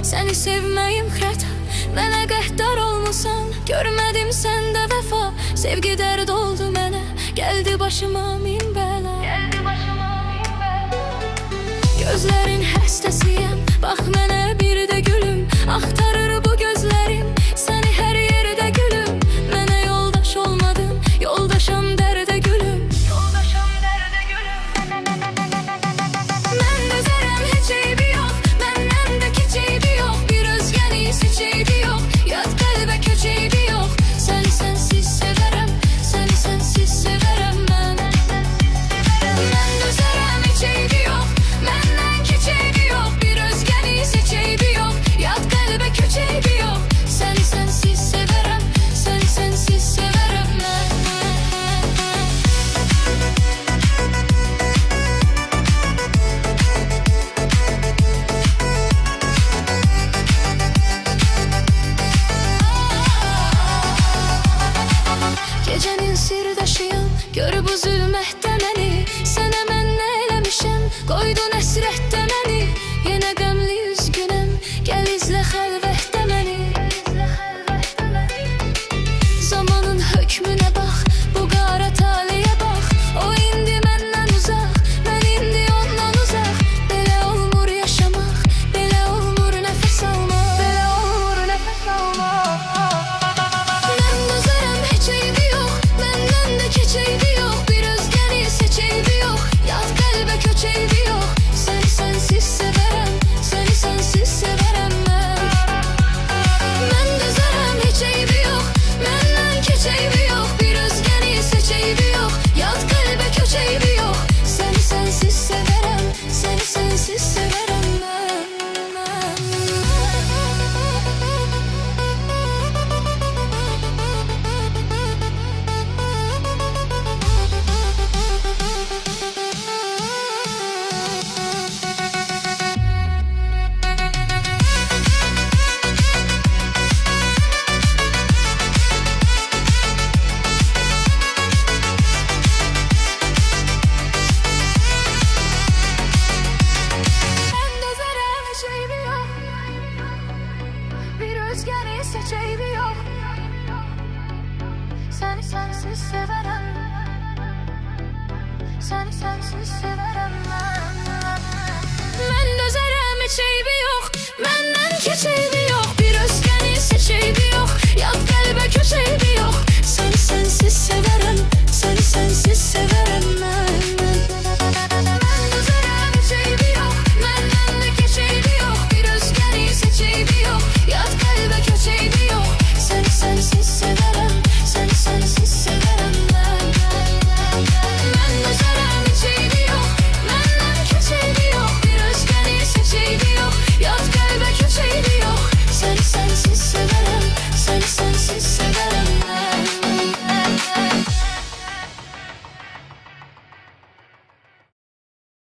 Səni sevməyim xəta, mənə qəddar olmusan. Görmədim səndə vəfa, sevgi dərd oldu mənə. Gəldi başıma min bəla, gözlərin həstəsiyəm, bax mənə bir də gülüm. Axtarır bu gözlərim səni hər yerdə gülüm. Mənə yoldaş olmadın, yoldaşam dərdə gülüm. Mən dözərəm, heç eybi yox, məndən də keç eybi yox. Bir özgəni seç eybi yox, yad qəlbə köç eybi yox. Səni sənsiz sevərəm, səni sənsiz sevərəm mən. Mən dözərəm, heç eybi yox, məndən keç eybi yox. Bir özgəni seç eybi yox, yad qəlbə köç eybi yox. Səni sənsiz sevərəm, səni sənsiz sevərəm mən. Gecənin sirdaşıyım, gör bu zülmətdə məni. Sənə mən nə eləmişəm, qoydun əsrətdə məni. Yenə qəmli üzgünəm, gəl izlə xəlvətdə məni. Zamanın hökmünə bax, bu qara taliyə bax. O indi məndən uzaq, mən indi ondan uzaq. Belə olmur yaşamaq, belə olmur nəfəs almaq, belə olmur nəfəs almaq. Mən dözərəm, heç eybi yox, məndən də keç eybi yox. Bir özgəni seç eybi yox, yad qəlbə köç eybi yox. Səni sənsiz sevərəm, səni sənsiz sevərəm mən. Mən dözərəm, heç eybi yox, məndən keç eybi yox. Bir özgəni seç eybi yox, yad qəlbə köç eybi yox. Səni sənsiz sevərəm, səni sənsiz sevərəm mən. Mən dözərəm, heç eybi yox, bir özgəni seç eybi yox. Səni sənsiz sevərəm, səni sənsiz sevərəm mən. Mən dözərəm.